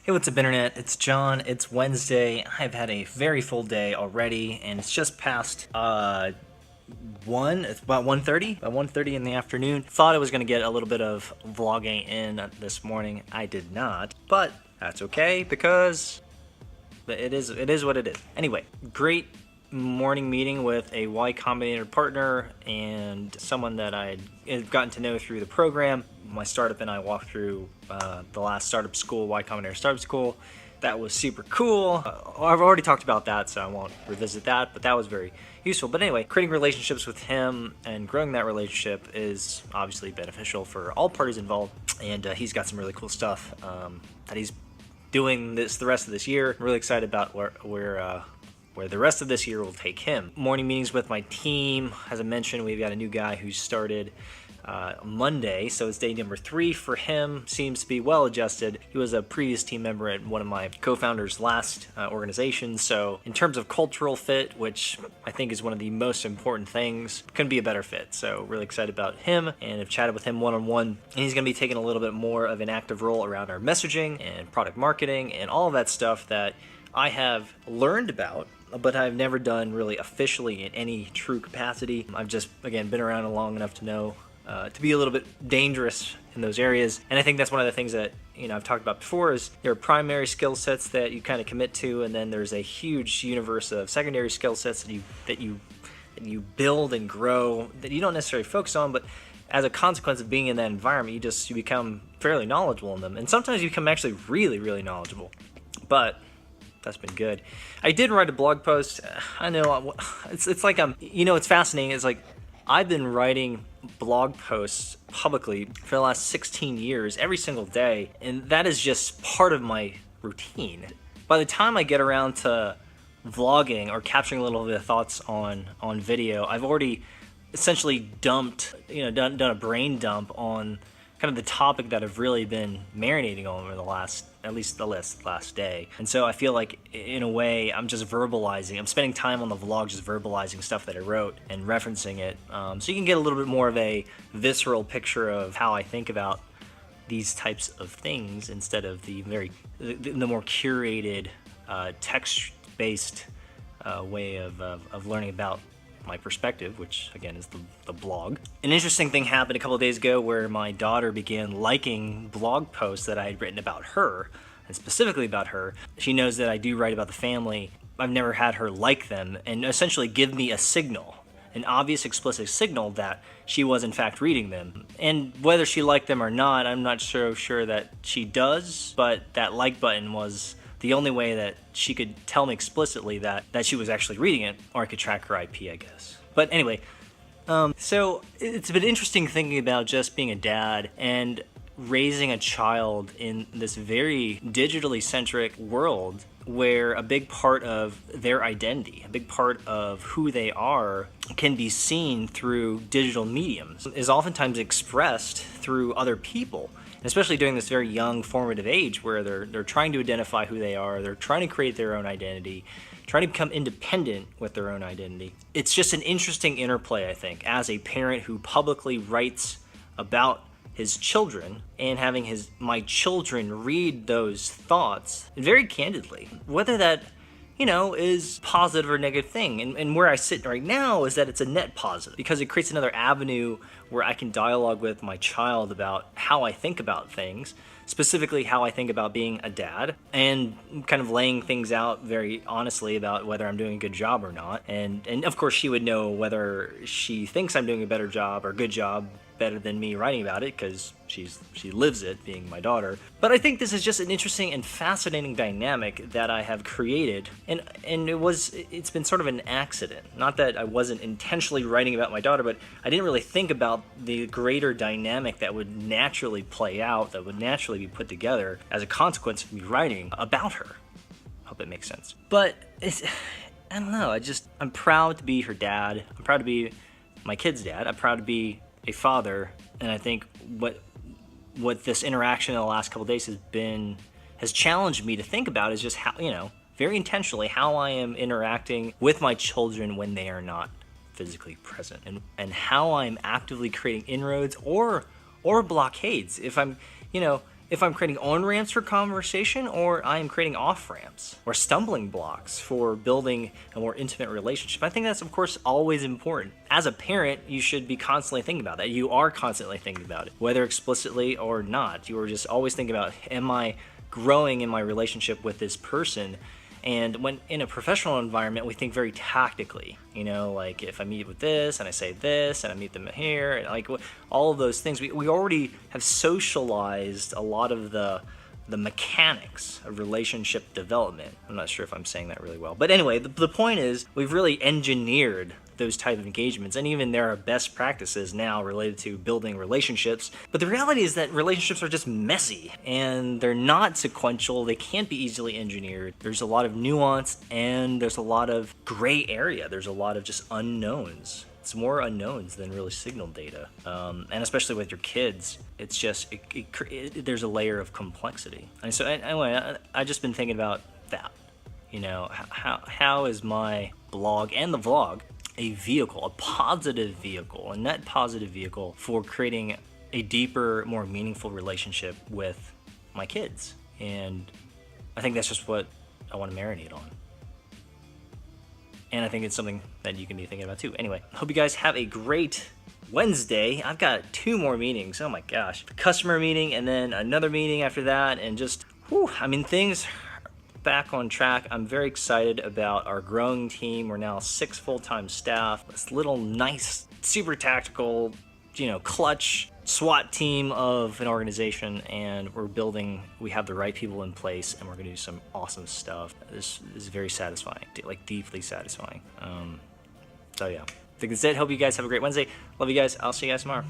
Hey, what's up, Internet? It's John. It's Wednesday. I've had a very full day already, and it's just past, it's about 1:30? About 1:30 in the afternoon. Thought I was going to get a little bit of vlogging in this morning. I did not, but that's okay because it is what it is. Anyway, great morning meeting with a Y Combinator partner and someone that I had gotten to know through the program. My startup and I walked through the last startup school, Y Combinator Startup School. That was super cool. I've already talked about that, so I won't revisit that, but that was very useful. But anyway, creating relationships with him and growing that relationship is obviously beneficial for all parties involved, and he's got some really cool stuff that he's doing the rest of this year. I'm really excited about where the rest of this year will take him. Morning meetings with my team. As I mentioned, we've got a new guy who started Monday, so it's day number 3 for him. Seems to be well adjusted. He was a previous team member at one of my co-founders' last organizations, so in terms of cultural fit, which I think is one of the most important things, couldn't be a better fit. So really excited about him, and have chatted with him one-on-one, and he's going to be taking a little bit more of an active role around our messaging and product marketing and all of that stuff that I have learned about, but I've never done really officially in any true capacity. I've just, again, been around long enough to know to be a little bit dangerous in those areas. And I think that's one of the things that, I've talked about before, is there are primary skill sets that you kind of commit to, and then there's a huge universe of secondary skill sets that you build and grow that you don't necessarily focus on, but as a consequence of being in that environment, you become fairly knowledgeable in them. And sometimes you become actually really, really knowledgeable. But that's been good. I did write a blog post. I know it's like it's fascinating. It's like I've been writing blog posts publicly for the last 16 years, every single day, and that is just part of my routine. By the time I get around to vlogging or capturing a little bit of thoughts on video, I've already essentially done a brain dump on kind of the topic that I've really been marinating on over at least the last day. And so I feel like, in a way, I'm just verbalizing. I'm spending time on the vlog just verbalizing stuff that I wrote and referencing it. So you can get a little bit more of a visceral picture of how I think about these types of things instead of the more curated, text-based way of learning about my perspective, which again is the blog. An interesting thing happened a couple of days ago where my daughter began liking blog posts that I had written about her, and specifically about her. She knows that I do write about the family. I've never had her like them and essentially give me a signal, an obvious explicit signal that she was in fact reading them. And whether she liked them or not, I'm not so sure that she does, but that like button was the only way that she could tell me explicitly that she was actually reading it, or I could track her IP, I guess. But anyway, so it's been interesting thinking about just being a dad and raising a child in this very digitally centric world where a big part of their identity, a big part of who they are, can be seen through digital mediums, is oftentimes expressed through other people. Especially during this very young formative age where they're trying to identify who they are, they're trying to create their own identity, trying to become independent with their own identity. It's just an interesting interplay, I think, as a parent who publicly writes about his children and having my children read those thoughts very candidly. Whether that, is positive or negative thing. And where I sit right now is that it's a net positive because it creates another avenue where I can dialogue with my child about how I think about things, specifically how I think about being a dad, and kind of laying things out very honestly about whether I'm doing a good job or not. And of course she would know whether she thinks I'm doing a better job or good job better than me writing about it, because she lives it, being my daughter. But I think this is just an interesting and fascinating dynamic that I have created, and it's been sort of an accident. Not that I wasn't intentionally writing about my daughter, but I didn't really think about the greater dynamic that would naturally play out, that would naturally be put together as a consequence of me writing about her. Hope it makes sense. But I don't know, I'm proud to be her dad. I'm proud to be my kid's dad. I'm proud to be a father, and I think what this interaction in the last couple of days has challenged me to think about is just how, very intentionally, how I am interacting with my children when they are not physically present, and how I'm actively creating inroads or blockades. If I'm, if I'm creating on-ramps for conversation or I am creating off-ramps or stumbling blocks for building a more intimate relationship. I think that's, of course, always important. As a parent, you should be constantly thinking about that. You are constantly thinking about it, whether explicitly or not. You are just always thinking about, am I growing in my relationship with this person? And when in a professional environment, we think very tactically, you know, like if I meet with this and I say this and I meet them here, and like all of those things, we already have socialized a lot of the mechanics of relationship development. I'm not sure if I'm saying that really well. But anyway, the point is we've really engineered those type of engagements, and even there are best practices now related to building relationships. But the reality is that relationships are just messy and they're not sequential. They can't be easily engineered. There's a lot of nuance and there's a lot of gray area. There's a lot of just unknowns. It's more unknowns than really signal data, and especially with your kids, it's just there's a layer of complexity. And so anyway, I've just been thinking about that. You know, how is my blog and the vlog a vehicle, a positive vehicle, a net positive vehicle for creating a deeper, more meaningful relationship with my kids? And I think that's just what I want to marinate on. And I think it's something that you can be thinking about too. Anyway, hope you guys have a great Wednesday. I've got 2 more meetings. Oh my gosh. A customer meeting and then another meeting after that. And just, whew, I mean, things back on track. I'm very excited about our growing team. We're now 6 full-time staff. This little nice, super tactical, you know, clutch SWAT team of an organization, and we have the right people in place, and we're gonna do some awesome stuff. This is very satisfying, like deeply satisfying. So yeah, I think that's it. Hope you guys have a great Wednesday. Love you guys. I'll see you guys tomorrow.